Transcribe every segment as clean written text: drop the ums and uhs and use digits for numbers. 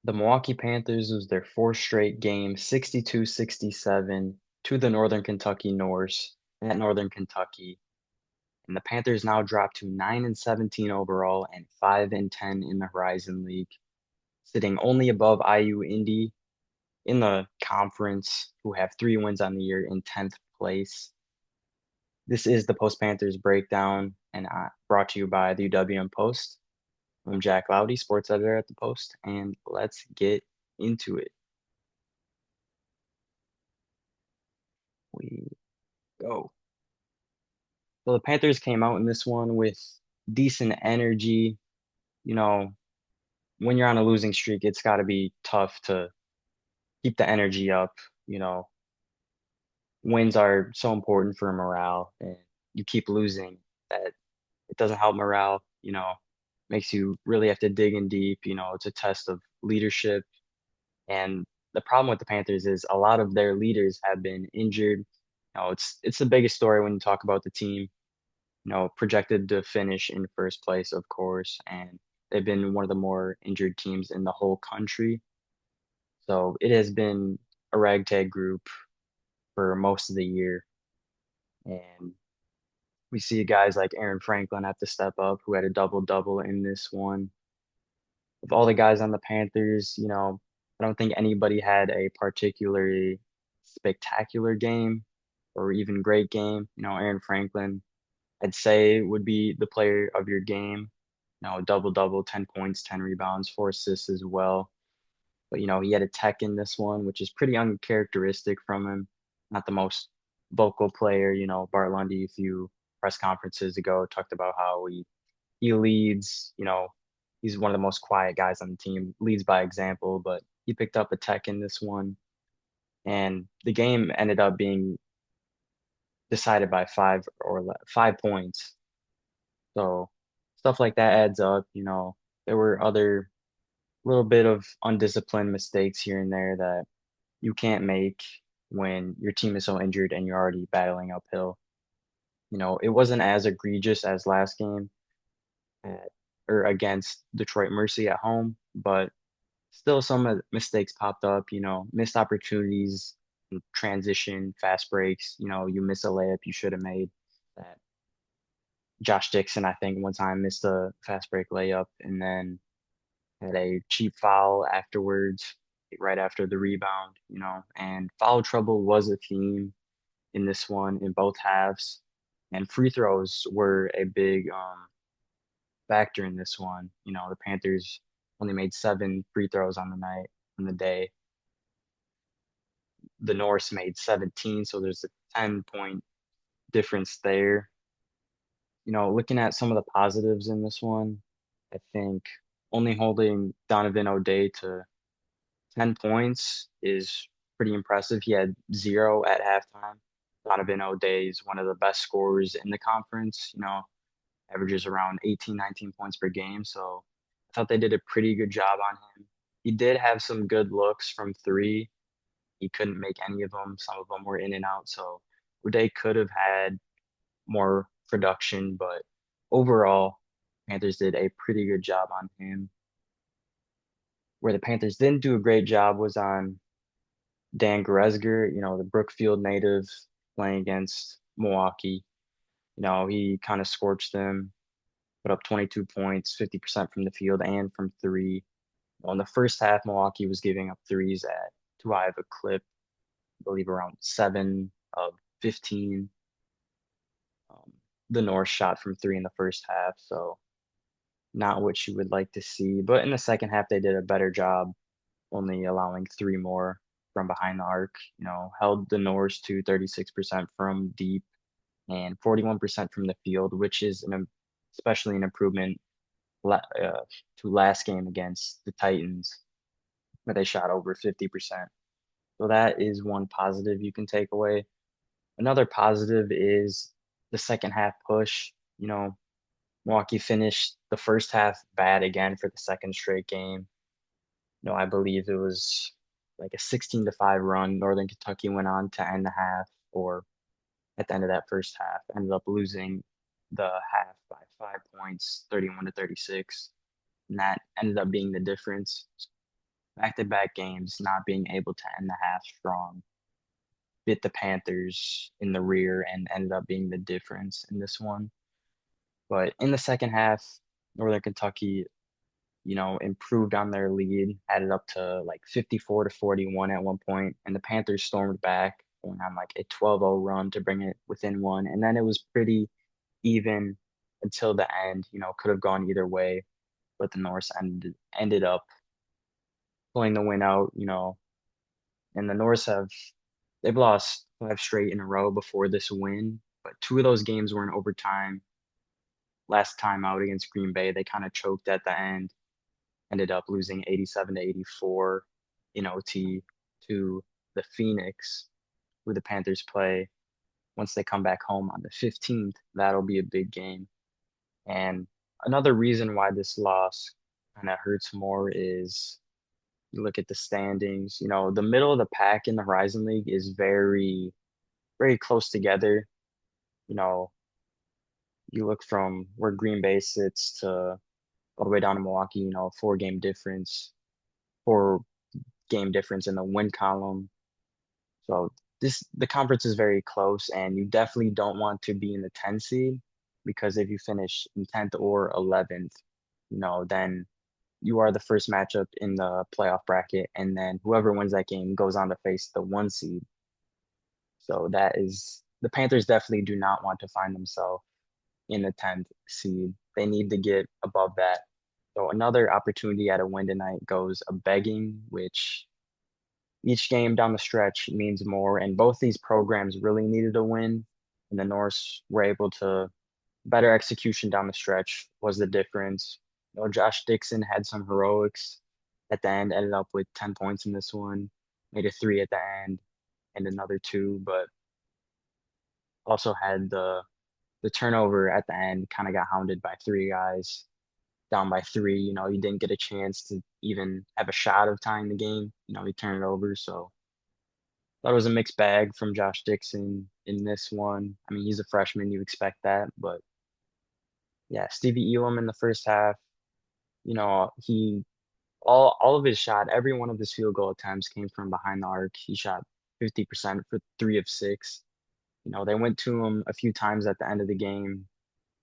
The Milwaukee Panthers was their fourth straight game, 62-67 to the Northern Kentucky Norse at Northern Kentucky. And the Panthers now drop to 9-17 overall and 5-10 in the Horizon League, sitting only above IU Indy in the conference, who have 3 wins on the year in 10th place. This is the Post Panthers breakdown, and brought to you by the UWM Post. I'm Jack Loudy, sports editor at the Post, and let's get into it. We go. So the Panthers came out in this one with decent energy. You know, when you're on a losing streak, it's got to be tough to keep the energy up. You know, wins are so important for morale, and you keep losing, that it doesn't help morale. Makes you really have to dig in deep. It's a test of leadership. And the problem with the Panthers is a lot of their leaders have been injured. It's the biggest story when you talk about the team. Projected to finish in first place, of course, and they've been one of the more injured teams in the whole country. So it has been a ragtag group for most of the year. And we see guys like Aaron Franklin have to step up, who had a double-double in this one. Of all the guys on the Panthers, I don't think anybody had a particularly spectacular game or even great game. Aaron Franklin, I'd say, would be the player of your game. Double-double, 10 points, 10 rebounds, 4 assists as well. But, he had a tech in this one, which is pretty uncharacteristic from him. Not the most vocal player. Bart Lundy, a few press conferences ago, talked about how he leads. He's one of the most quiet guys on the team, leads by example, but he picked up a tech in this one. And the game ended up being decided by 5 points. So stuff like that adds up. There were other little bit of undisciplined mistakes here and there that you can't make when your team is so injured and you're already battling uphill. It wasn't as egregious as last game at, or against Detroit Mercy at home, but still some of the mistakes popped up. Missed opportunities, transition, fast breaks. You miss a layup you should have made. That Josh Dixon, I think, one time missed a fast break layup and then had a cheap foul afterwards, right after the rebound. And foul trouble was a theme in this one in both halves. And free throws were a big factor in this one. The Panthers only made 7 free throws on the day. The Norse made 17, so there's a 10-point difference there. Looking at some of the positives in this one, I think only holding Donovan O'Day to 10 points is pretty impressive. He had 0 at halftime. Donovan O'Day is one of the best scorers in the conference, averages around 18, 19 points per game. So I thought they did a pretty good job on him. He did have some good looks from three. He couldn't make any of them. Some of them were in and out. So O'Day could have had more production, but overall, Panthers did a pretty good job on him. Where the Panthers didn't do a great job was on Dan Goresger, the Brookfield native playing against Milwaukee. He kind of scorched them, put up 22 points, 50% from the field and from three. In the first half, Milwaukee was giving up threes at too high of a clip, I believe around 7 of 15. Um, the North shot from three in the first half, so not what you would like to see. But in the second half, they did a better job, only allowing 3 more from behind the arc. Held the Norse to 36% from deep and 41% from the field, which is especially an improvement to last game against the Titans, where they shot over 50%. So that is one positive you can take away. Another positive is the second half push. Milwaukee finished the first half bad again for the second straight game. I believe it was like a 16-5 run. Northern Kentucky went on to end the half, or at the end of that first half, ended up losing the half by 5 points, 31-36. And that ended up being the difference. back-to-back games not being able to end the half strong, bit the Panthers in the rear and ended up being the difference in this one. But in the second half, Northern Kentucky, improved on their lead, added up to like 54 to 41 at one point, and the Panthers stormed back, going on like a 12-0 run to bring it within one. And then it was pretty even until the end, could have gone either way, but the Norse ended up pulling the win out, and the Norse they've lost 5 straight in a row before this win, but two of those games were in overtime. Last time out against Green Bay, they kind of choked at the end, ended up losing 87 to 84 in OT to the Phoenix, who the Panthers play once they come back home on the 15th. That'll be a big game. And another reason why this loss kind of hurts more is you look at the standings. The middle of the pack in the Horizon League is very, very close together. You know, you look from where Green Bay sits to all the way down to Milwaukee, 4 game difference, 4 game difference in the win column. So the conference is very close, and you definitely don't want to be in the 10 seed because if you finish in 10th or 11th, then you are the first matchup in the playoff bracket, and then whoever wins that game goes on to face the 1 seed. So that is the Panthers definitely do not want to find themselves in the 10th seed. They need to get above that. So another opportunity at a win tonight goes a begging, which each game down the stretch means more. And both these programs really needed a win. And the Norse were able to better execution down the stretch was the difference. Josh Dixon had some heroics at the end, ended up with 10 points in this one, made a three at the end and another two, but also had the turnover at the end, kind of got hounded by 3 guys, down by 3. He didn't get a chance to even have a shot of tying the game. He turned it over. So thought it was a mixed bag from Josh Dixon in this one. I mean, he's a freshman, you expect that, but yeah, Stevie Elam in the first half, he all of his shot, every one of his field goal attempts came from behind the arc. He shot 50% for 3 of 6. They went to him a few times at the end of the game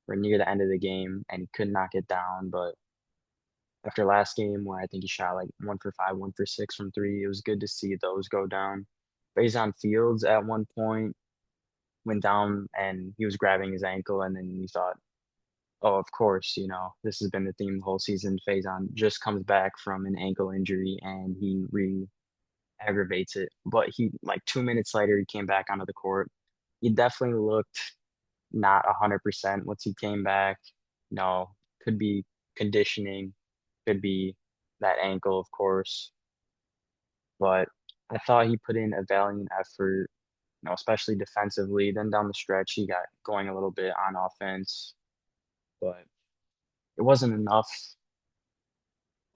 or near the end of the game, and he could not get down. But after last game, where I think he shot like 1 for 5, 1 for 6 from three, it was good to see those go down. Faison Fields at one point went down and he was grabbing his ankle, and then you thought, oh, of course, this has been the theme the whole season. Faison just comes back from an ankle injury and he aggravates it. But he like 2 minutes later he came back onto the court. He definitely looked not 100% once he came back. Could be conditioning, could be that ankle, of course. But I thought he put in a valiant effort, especially defensively. Then down the stretch, he got going a little bit on offense, but it wasn't enough.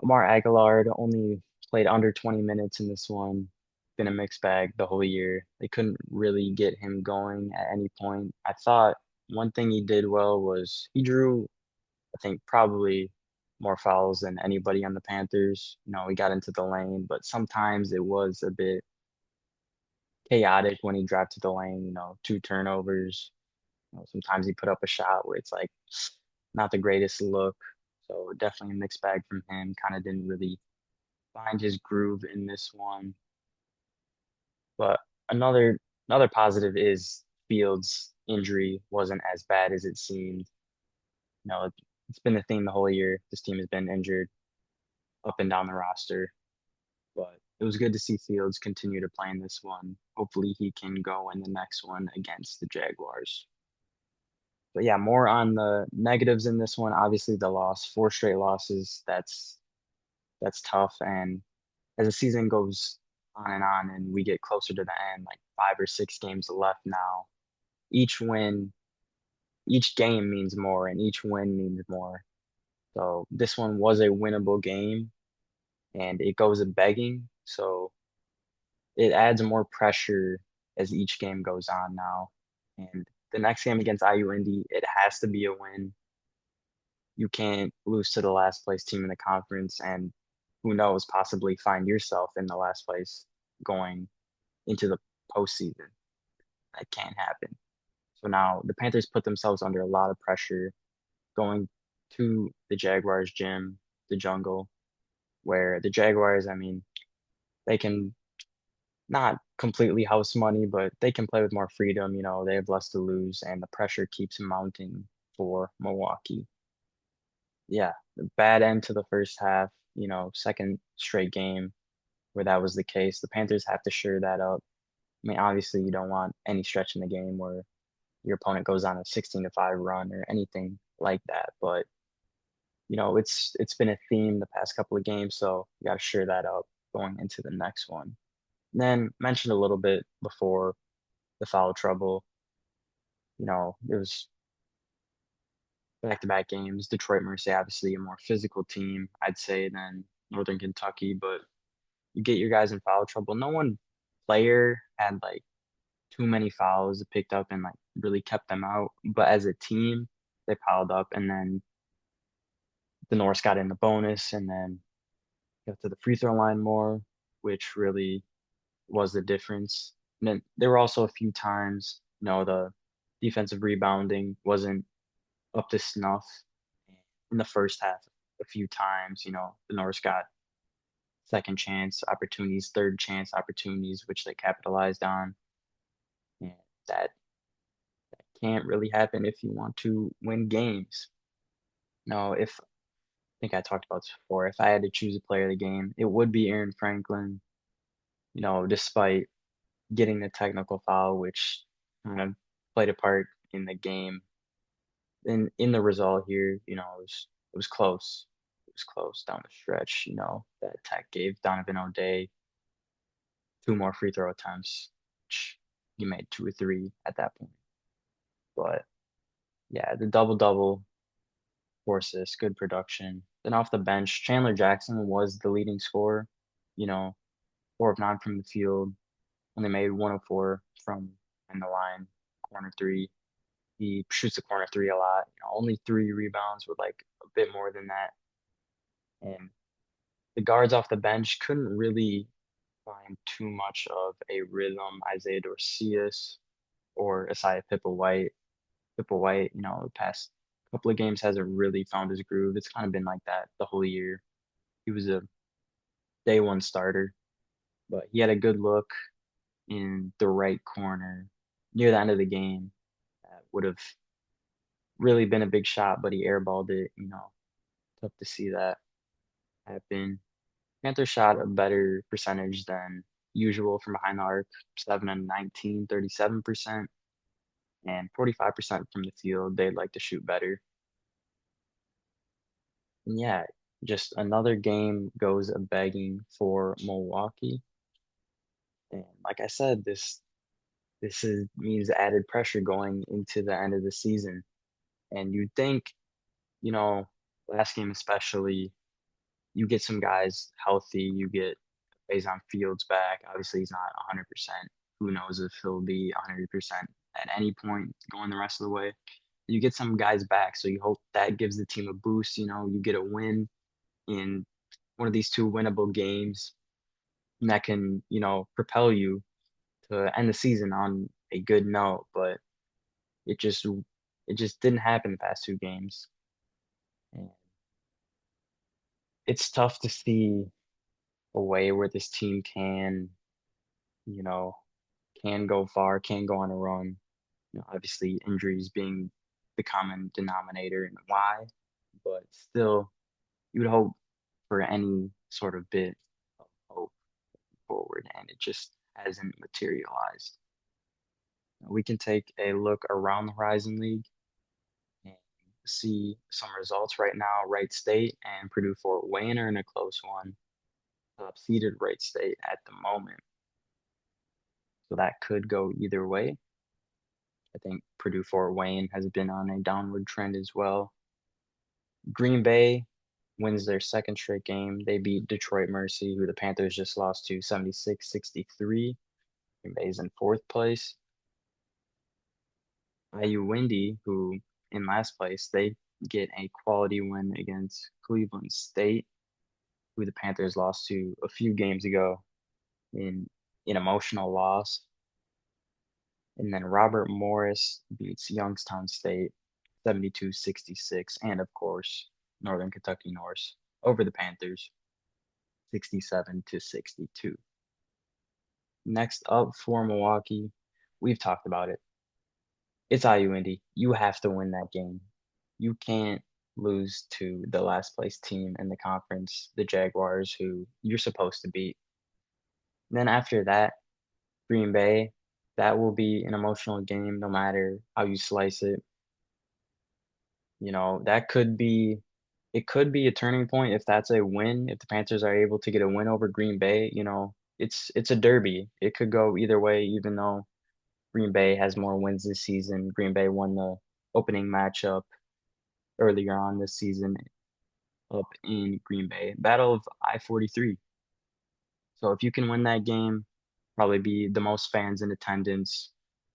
Omar Aguilar only played under 20 minutes in this one. Been a mixed bag the whole year. They couldn't really get him going at any point. I thought one thing he did well was he drew, I think, probably more fouls than anybody on the Panthers. He got into the lane, but sometimes it was a bit chaotic when he dropped to the lane, 2 turnovers. Sometimes he put up a shot where it's like not the greatest look. So definitely a mixed bag from him. Kind of didn't really find his groove in this one. But another positive is Fields' injury wasn't as bad as it seemed. It's been the theme the whole year. This team has been injured up and down the roster. But it was good to see Fields continue to play in this one. Hopefully he can go in the next one against the Jaguars. But yeah, more on the negatives in this one. Obviously the loss, 4 straight losses. That's tough. And as the season goes on and we get closer to the end, like 5 or 6 games left now, each win, each game means more and each win means more. So this one was a winnable game and it goes a begging. So it adds more pressure as each game goes on now. And the next game against IU Indy, it has to be a win. You can't lose to the last place team in the conference. And who knows, possibly find yourself in the last place going into the postseason. That can't happen. So now the Panthers put themselves under a lot of pressure going to the Jaguars gym, the jungle, where the Jaguars, I mean, they can not completely house money, but they can play with more freedom. They have less to lose, and the pressure keeps mounting for Milwaukee. Yeah, the bad end to the first half, second straight game where that was the case. The Panthers have to sure that up. I mean, obviously, you don't want any stretch in the game where your opponent goes on a 16-5 run or anything like that. But it's been a theme the past couple of games, so you got to sure that up going into the next one. And then mentioned a little bit before the foul trouble. It was back-to-back games. Detroit Mercy, obviously a more physical team, I'd say, than Northern Kentucky, but you get your guys in foul trouble. No one player had like too many fouls picked up and like really kept them out. But as a team, they piled up, and then the Norse got in the bonus, and then got to the free throw line more, which really was the difference. And then there were also a few times, the defensive rebounding wasn't up to snuff in the first half. A few times, the Norse got second chance opportunities, third chance opportunities, which they capitalized on. And that can't really happen if you want to win games. No, if I think I talked about this before, if I had to choose a player of the game, it would be Aaron Franklin. Despite getting the technical foul, which kind of played a part in the game. In the result here, it was close. It was close down the stretch. That Tech gave Donovan O'Day two more free throw attempts, which he made two or three at that point. But yeah, the double double, four assists, good production. Then off the bench, Chandler Jackson was the leading scorer. You know, 4 of 9 from the field. Only made 104 from in the line, corner three. He shoots the corner three a lot. Only 3 rebounds with like a bit more than that. And the guards off the bench couldn't really find too much of a rhythm. Isaiah Dorcius or Asaya Pippa-White. Pippa-White, the past couple of games hasn't really found his groove. It's kind of been like that the whole year. He was a day one starter, but he had a good look in the right corner near the end of the game. That would have really been a big shot, but he airballed it. Tough to see that happen. Panthers shot a better percentage than usual from behind the arc, 7 and 19, 37%, and 45% from the field. They'd like to shoot better. And yeah, just another game goes a begging for Milwaukee. And like I said, this means added pressure going into the end of the season. And you'd think, you know, last game especially, you get some guys healthy, you get Faison Fields back. Obviously, he's not 100%. Who knows if he'll be 100% at any point going the rest of the way. You get some guys back, so you hope that gives the team a boost. You get a win in one of these two winnable games, and that can, propel you to end the season on a good note. But it just it just didn't happen the past two games. And it's tough to see a way where this team can, you know, can go far, can go on a run. Obviously injuries being the common denominator and why, but still you would hope for any sort of bit of hope forward, and it just hasn't materialized. We can take a look around the Horizon League and see some results right now. Wright State and Purdue Fort Wayne are in a close one. Top seeded Wright State at the moment. So that could go either way. I think Purdue Fort Wayne has been on a downward trend as well. Green Bay wins their second straight game. They beat Detroit Mercy, who the Panthers just lost to 76-63. Green Bay is in fourth place. IU Windy, who in last place, they get a quality win against Cleveland State. who the Panthers lost to a few games ago in an emotional loss. And then Robert Morris beats Youngstown State 72-66, and of course, Northern Kentucky Norse over the Panthers 67-62. Next up for Milwaukee, we've talked about it. It's IU Indy. You have to win that game. You can't lose to the last place team in the conference, the Jaguars, who you're supposed to beat. And then after that, Green Bay, that will be an emotional game no matter how you slice it. That could be it could be a turning point if that's a win. If the Panthers are able to get a win over Green Bay, it's a derby. It could go either way, even though Green Bay has more wins this season. Green Bay won the opening matchup earlier on this season up in Green Bay. Battle of I-43. So if you can win that game, probably be the most fans in attendance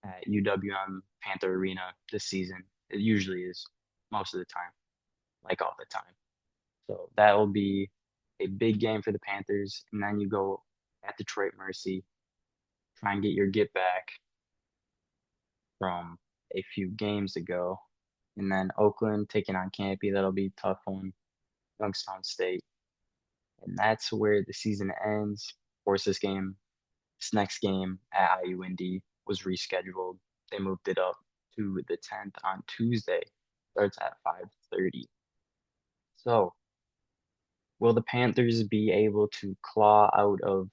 at UWM Panther Arena this season. It usually is most of the time, like all the time. So that will be a big game for the Panthers. And then you go at Detroit Mercy, try and get your get back from a few games ago. And then Oakland taking on Campy. That'll be a tough one. Youngstown State. And that's where the season ends. Of course, this next game at IU Indy was rescheduled. They moved it up to the 10th on Tuesday. Starts at 5:30. So, will the Panthers be able to claw out of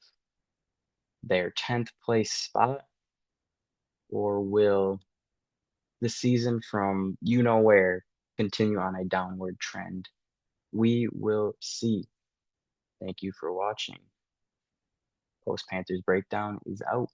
their 10th place spot, or will the season from you know where continue on a downward trend? We will see. Thank you for watching. Post Panthers Breakdown is out.